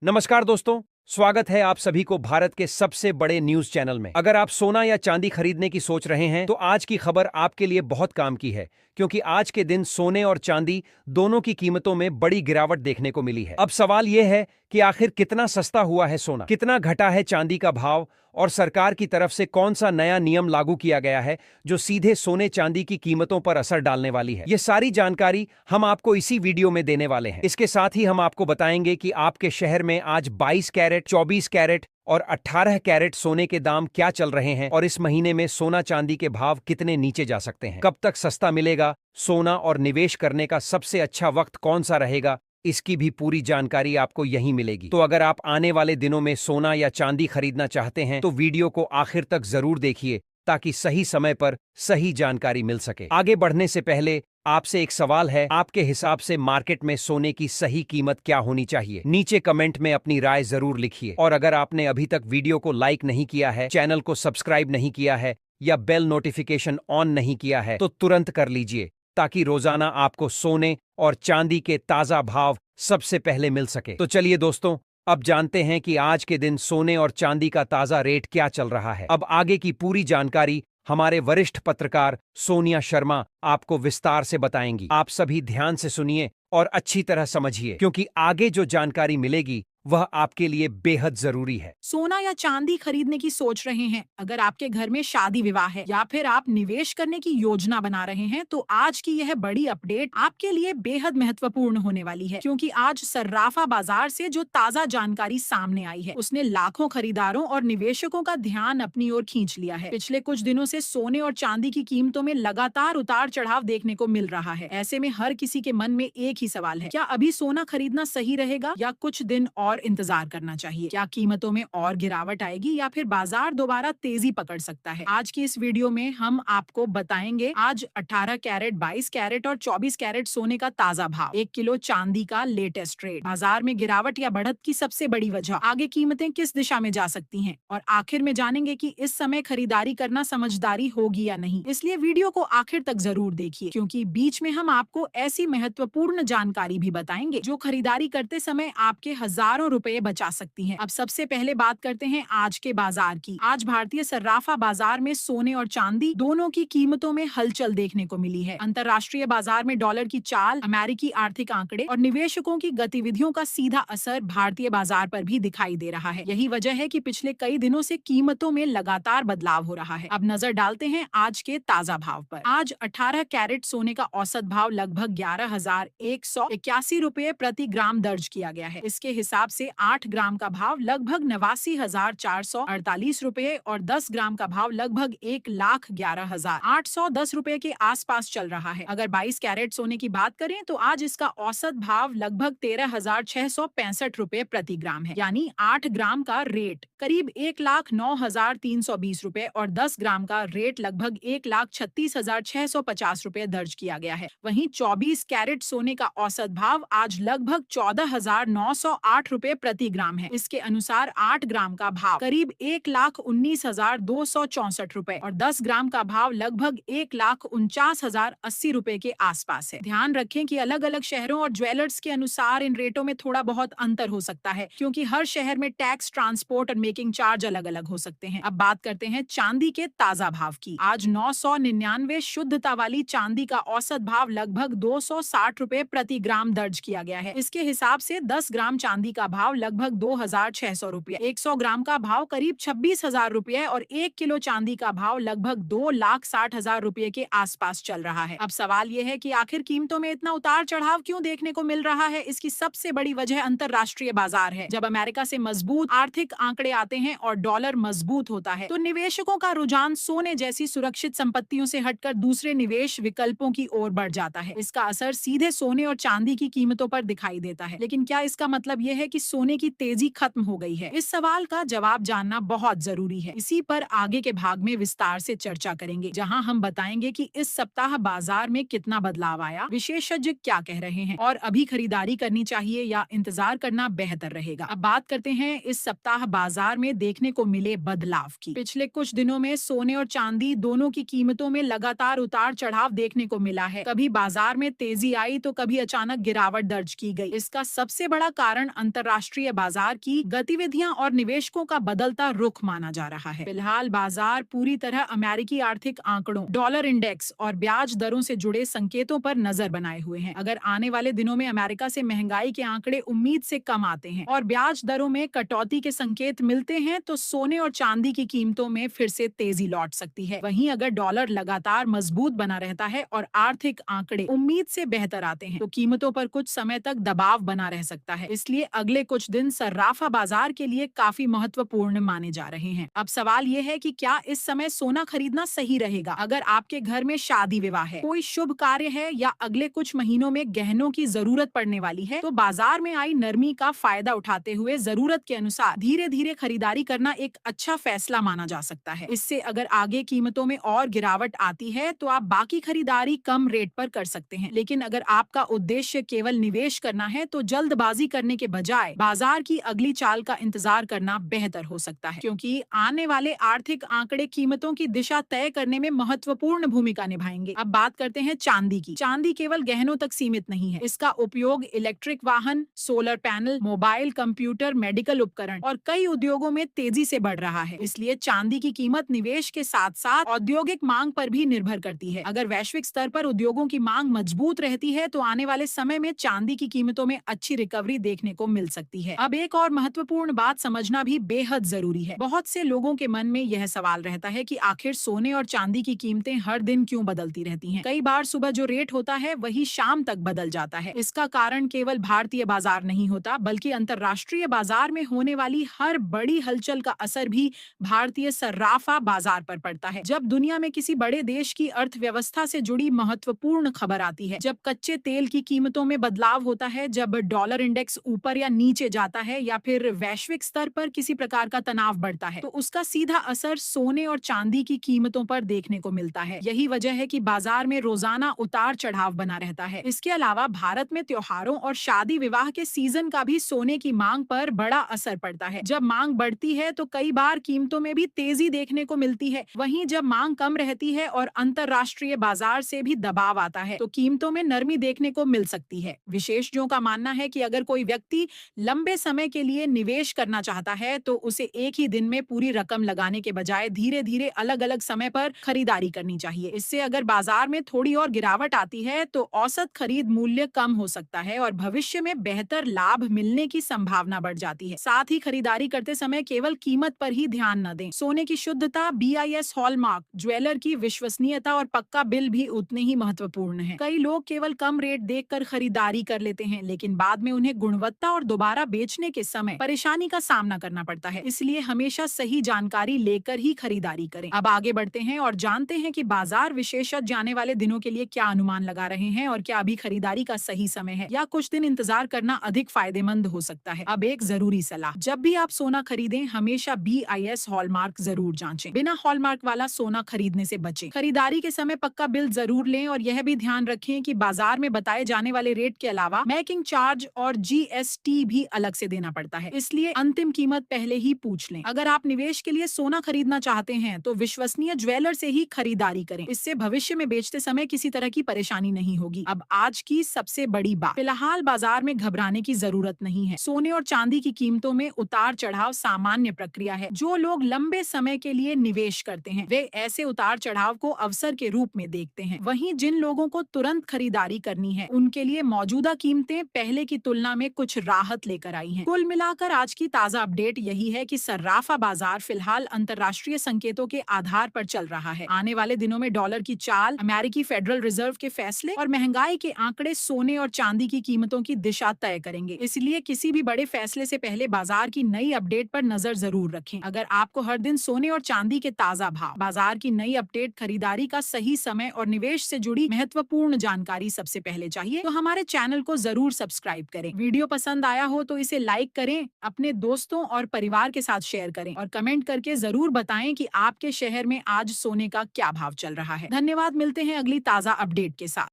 नमस्कार दोस्तों, स्वागत है आप सभी को भारत के सबसे बड़े न्यूज चैनल में। अगर आप सोना या चांदी खरीदने की सोच रहे हैं तो आज की खबर आपके लिए बहुत काम की है, क्योंकि आज के दिन सोने और चांदी दोनों की कीमतों में बड़ी गिरावट देखने को मिली है। अब सवाल यह है कि आखिर कितना सस्ता हुआ है सोना, कितना घटा है चांदी का भाव और सरकार की तरफ से कौन सा नया नियम लागू किया गया है जो सीधे सोने चांदी की कीमतों पर असर डालने वाली है। ये सारी जानकारी हम आपको इसी वीडियो में देने वाले हैं। इसके साथ ही हम आपको बताएंगे कि आपके शहर में आज 22 कैरेट, 24 कैरेट और 18 कैरेट सोने के दाम क्या चल रहे हैं और इस महीने में सोना चांदी के भाव कितने नीचे जा सकते हैं, कब तक सस्ता मिलेगा सोना और निवेश करने का सबसे अच्छा वक्त कौन सा रहेगा, इसकी भी पूरी जानकारी आपको यहीं मिलेगी। तो अगर आप आने वाले दिनों में सोना या चांदी खरीदना चाहते हैं तो वीडियो को आखिर तक जरूर देखिए ताकि सही समय पर सही जानकारी मिल सके। आगे बढ़ने से पहले आपसे एक सवाल है, आपके हिसाब से मार्केट में सोने की सही कीमत क्या होनी चाहिए? नीचे कमेंट में अपनी राय जरूर लिखिए। और अगर आपने अभी तक वीडियो को लाइक नहीं किया है, चैनल को सब्सक्राइब नहीं किया है या बेल नोटिफिकेशन ऑन नहीं किया है तो तुरंत कर लीजिए, ताकि रोजाना आपको सोने और चांदी के ताजा भाव सबसे पहले मिल सके। तो चलिए दोस्तों, अब जानते हैं कि आज के दिन सोने और चांदी का ताजा रेट क्या चल रहा है। अब आगे की पूरी जानकारी हमारे वरिष्ठ पत्रकार सोनिया शर्मा आपको विस्तार से बताएंगी। आप सभी ध्यान से सुनिए और अच्छी तरह समझिए, क्योंकि आगे जो जानकारी मिलेगी वह आपके लिए बेहद जरूरी है। सोना या चांदी खरीदने की सोच रहे हैं? अगर आपके घर में शादी विवाह है या फिर आप निवेश करने की योजना बना रहे हैं तो आज की यह बड़ी अपडेट आपके लिए बेहद महत्वपूर्ण होने वाली है, क्योंकि आज सर्राफा बाजार से जो ताजा जानकारी सामने आई है उसने लाखों खरीदारों और निवेशकों का ध्यान अपनी ओर खींच लिया है। पिछले कुछ दिनों से सोने और चांदी की कीमतों में लगातार उतार चढ़ाव देखने को मिल रहा है। ऐसे में हर किसी के मन में एक ही सवाल है, क्या अभी सोना खरीदना सही रहेगा या कुछ दिन और इंतजार करना चाहिए? क्या कीमतों में और गिरावट आएगी या फिर बाजार दोबारा तेजी पकड़ सकता है? आज की इस वीडियो में हम आपको बताएंगे आज 18 कैरेट, 22 कैरेट और 24 कैरेट सोने का ताजा भाव, 1 किलो चांदी का लेटेस्ट रेट, बाजार में गिरावट या बढ़त की सबसे बड़ी वजह, आगे कीमतें किस दिशा में जा सकती हैं और आखिर में जानेंगे कि इस समय खरीदारी करना समझदारी होगी या नहीं। इसलिए वीडियो को आखिर तक जरूर देखिए, क्योंकि बीच में हम आपको ऐसी महत्वपूर्ण जानकारी भी बताएंगे जो खरीदारी करते समय आपके हजारों रुपए बचा सकती हैं। अब सबसे पहले बात करते हैं आज के बाजार की। आज भारतीय सर्राफा बाजार में सोने और चांदी दोनों की कीमतों में हलचल देखने को मिली है। अंतर्राष्ट्रीय बाजार में डॉलर की चाल, अमेरिकी आर्थिक आंकड़े और निवेशकों की गतिविधियों का सीधा असर भारतीय बाजार पर भी दिखाई दे रहा है। यही वजह है कि पिछले कई दिनों से कीमतों में लगातार बदलाव हो रहा है। अब नजर डालते हैं आज के ताजा भाव पर। आज 18 कैरेट सोने का औसत भाव लगभग 11,181 रुपए प्रति ग्राम दर्ज किया गया है। इसके हिसाब से 8 ग्राम का भाव लगभग 89,448 रुपए और 10 ग्राम का भाव लगभग 1,11,810 रुपए के आसपास चल रहा है। अगर 22 कैरेट सोने की बात करें तो आज इसका औसत भाव लगभग 13,665 रुपए प्रति ग्राम है, यानी 8 ग्राम का रेट करीब 1,09,320 रुपए और 10 ग्राम का रेट लगभग 1,36,650 रुपए दर्ज किया गया है। वहीं 24 कैरेट सोने का औसत भाव आज लगभग 14,908 रुपए प्रति ग्राम है। इसके अनुसार 8 ग्राम का भाव करीब 1,19,264 रुपए और 10 ग्राम का भाव लगभग 1,49,080 रुपए के आसपास है। ध्यान रखें कि अलग अलग शहरों और ज्वेलर्स के अनुसार इन रेटों में थोड़ा बहुत अंतर हो सकता है, क्योंकि हर शहर में टैक्स, ट्रांसपोर्ट और मेकिंग चार्ज अलग अलग हो सकते हैं। अब बात करते हैं चांदी के ताजा भाव की। आज 999 शुद्धता वाली चांदी का औसत भाव लगभग 260 रुपए प्रति ग्राम दर्ज किया गया है। इसके हिसाब से 10 ग्राम चांदी का भाव लगभग 2,600 रुपए, 100 ग्राम का भाव करीब 26,000 रुपए और 1 किलो चांदी का भाव लगभग 2,60,000 रुपए के आसपास चल रहा है। अब सवाल यह है कि आखिर कीमतों में इतना उतार चढ़ाव क्यों देखने को मिल रहा है? इसकी सबसे बड़ी वजह अंतर्राष्ट्रीय बाजार है। जब अमेरिका से मजबूत आर्थिक आंकड़े आते हैं और डॉलर मजबूत होता है तो निवेशकों का रुझान सोने जैसी सुरक्षित संपत्तियों से हटकर दूसरे निवेश विकल्पों की ओर बढ़ जाता है। इसका असर सीधे सोने और चांदी की कीमतों पर दिखाई देता है। लेकिन क्या इसका मतलब यह है कि सोने की तेजी खत्म हो गई है? इस सवाल का जवाब जानना बहुत जरूरी है। इसी पर आगे के भाग में विस्तार से चर्चा करेंगे, जहां हम बताएंगे कि इस सप्ताह बाजार में कितना बदलाव आया, विशेषज्ञ क्या कह रहे हैं और अभी खरीदारी करनी चाहिए या इंतजार करना बेहतर रहेगा। अब बात करते हैं इस सप्ताह बाजार में देखने को मिले बदलाव की। पिछले कुछ दिनों में सोने और चांदी दोनों की कीमतों में लगातार उतार चढ़ाव देखने को मिला है। कभी बाजार में तेजी आई तो कभी अचानक गिरावट दर्ज की गई। इसका सबसे बड़ा कारण अंतर्राष्ट्रीय अंतर्राष्ट्रीय बाजार की गतिविधियां और निवेशकों का बदलता रुख माना जा रहा है। फिलहाल बाजार पूरी तरह अमेरिकी आर्थिक आंकड़ों, डॉलर इंडेक्स और ब्याज दरों से जुड़े संकेतों पर नजर बनाए हुए हैं। अगर आने वाले दिनों में अमेरिका से महंगाई के आंकड़े उम्मीद से कम आते हैं और ब्याज दरों में कटौती के संकेत मिलते हैं तो सोने और चांदी की कीमतों में फिर से तेजी लौट सकती है। वहीं अगर डॉलर लगातार मजबूत बना रहता है और आर्थिक आंकड़े उम्मीद से बेहतर आते हैं तो कीमतों पर कुछ समय तक दबाव बना रह सकता है। इसलिए अगले कुछ दिन सर्राफा बाजार के लिए काफी महत्वपूर्ण माने जा रहे हैं। अब सवाल यह है कि क्या इस समय सोना खरीदना सही रहेगा? अगर आपके घर में शादी विवाह है, कोई शुभ कार्य है या अगले कुछ महीनों में गहनों की जरूरत पड़ने वाली है तो बाजार में आई नरमी का फायदा उठाते हुए जरूरत के अनुसार धीरे धीरे खरीदारी करना एक अच्छा फैसला माना जा सकता है। इससे अगर आगे कीमतों में और गिरावट आती है तो आप बाकी खरीदारी कम रेट पर कर सकते हैं। लेकिन अगर आपका उद्देश्य केवल निवेश करना है तो जल्दबाजी करने के बजाय बाजार की अगली चाल का इंतजार करना बेहतर हो सकता है, क्योंकि आने वाले आर्थिक आंकड़े कीमतों की दिशा तय करने में महत्वपूर्ण भूमिका निभाएंगे। अब बात करते हैं चांदी की। चांदी केवल गहनों तक सीमित नहीं है। इसका उपयोग इलेक्ट्रिक वाहन, solar panel, mobile, computer, medical उपकरण और कई उद्योगों में तेजी से बढ़ रहा है। इसलिए चांदी की कीमत निवेश के साथ साथ औद्योगिक मांग पर भी निर्भर करती है। अगर वैश्विक स्तर पर उद्योगों की मांग मजबूत रहती है तो आने वाले समय में चांदी की कीमतों में अच्छी रिकवरी देखने को मिल सकती है। अब एक और महत्वपूर्ण बात समझना भी बेहद जरूरी है। बहुत से लोगों के मन में यह सवाल रहता है कि आखिर सोने और चांदी की कीमतें हर दिन क्यों बदलती रहती हैं? कई बार सुबह जो रेट होता है वही शाम तक बदल जाता है। इसका कारण केवल भारतीय बाजार नहीं होता, बल्कि अंतर्राष्ट्रीय बाजार में होने वाली हर बड़ी हलचल का असर भी भारतीय सर्राफा बाजार पर पड़ता है। जब दुनिया में किसी बड़े देश की अर्थव्यवस्था से जुड़ी महत्वपूर्ण खबर आती है, जब कच्चे तेल की कीमतों में बदलाव होता है, जब डॉलर इंडेक्स ऊपर या नीचे जाता है या फिर वैश्विक स्तर पर किसी प्रकार का तनाव बढ़ता है, तो उसका सीधा असर सोने और चांदी की कीमतों पर देखने को मिलता है। यही वजह है कि बाजार में रोजाना उतार चढ़ाव बना रहता है। इसके अलावा भारत में त्योहारों और शादी विवाह के सीजन का भी सोने की मांग पर बड़ा असर पड़ता है। जब मांग बढ़ती है तो कई बार कीमतों में भी तेजी देखने को मिलती है। वहीं जब मांग कम रहती है और अंतर्राष्ट्रीय बाजार से भी दबाव आता है तो कीमतों में नरमी देखने को मिल सकती है। विशेषज्ञों का मानना है कि अगर कोई व्यक्ति लंबे समय के लिए निवेश करना चाहता है तो उसे एक ही दिन में पूरी रकम लगाने के बजाय धीरे धीरे अलग अलग समय पर खरीदारी करनी चाहिए। इससे अगर बाजार में थोड़ी और गिरावट आती है तो औसत खरीद मूल्य कम हो सकता है और भविष्य में बेहतर लाभ मिलने की संभावना बढ़ जाती है। साथ ही खरीदारी करते समय केवल कीमत पर ही ध्यान न दें। सोने की शुद्धता, BIS हॉलमार्क, ज्वेलर की विश्वसनीयता और पक्का बिल भी उतने ही महत्वपूर्ण है। कई लोग केवल कम रेट देखकर खरीदारी कर लेते हैं, लेकिन बाद में उन्हें गुणवत्ता और दोबारा बेचने के समय परेशानी का सामना करना पड़ता है। इसलिए हमेशा सही जानकारी लेकर ही खरीदारी करें। अब आगे बढ़ते हैं और जानते हैं कि बाजार विशेषज्ञ आने वाले दिनों के लिए क्या अनुमान लगा रहे हैं और क्या अभी खरीदारी का सही समय है या कुछ दिन इंतजार करना अधिक फायदेमंद हो सकता है। अब एक जरूरी सलाह, जब भी आप सोना खरीदें हमेशा BIS हॉलमार्क जरूर जांचें। बिना हॉलमार्क वाला सोना खरीदने से बचें। खरीदारी के समय पक्का बिल जरूर लें और यह भी ध्यान रखें कि बाजार में बताए जाने वाले रेट के अलावा मेकिंग चार्ज और GST भी अलग से देना पड़ता है, इसलिए अंतिम कीमत पहले ही पूछ लें। अगर आप निवेश के लिए सोना खरीदना चाहते हैं तो विश्वसनीय ज्वेलर से ही खरीदारी करें। इससे भविष्य में बेचते समय किसी तरह की परेशानी नहीं होगी। अब आज की सबसे बड़ी बात, फिलहाल बाजार में घबराने की जरूरत नहीं है। सोने और चांदी की कीमतों में उतार चढ़ाव सामान्य प्रक्रिया है। जो लोग लंबे समय के लिए निवेश करते हैं वे ऐसे उतार चढ़ाव को अवसर के रूप में देखते हैं। वहीं जिन लोगों को तुरंत खरीदारी करनी है उनके लिए मौजूदा कीमतें पहले की तुलना में कुछ राहत लेकर आई हैं। कुल मिलाकर आज की ताजा अपडेट यही है कि सर्राफा बाजार फिलहाल अंतर्राष्ट्रीय संकेतों के आधार पर चल रहा है। आने वाले दिनों में डॉलर की चाल, अमेरिकी फेडरल रिजर्व के फैसले और महंगाई के आंकड़े सोने और चांदी की कीमतों की दिशा तय करेंगे। इसलिए किसी भी बड़े फैसले से पहले बाजार की नई अपडेट पर नजर जरूर रखें। अगर आपको हर दिन सोने और चांदी के ताजा भाव, बाजार की नई अपडेट, खरीदारी का सही समय और निवेश से जुड़ी महत्वपूर्ण जानकारी सबसे पहले चाहिए तो हमारे चैनल को जरूर सब्सक्राइब करें। वीडियो पसंद आया हो तो इसे लाइक करें, अपने दोस्तों और परिवार के साथ शेयर करें और कमेंट करके जरूर बताएं कि आपके शहर में आज सोने का क्या भाव चल रहा है। धन्यवाद, मिलते हैं अगली ताजा अपडेट के साथ।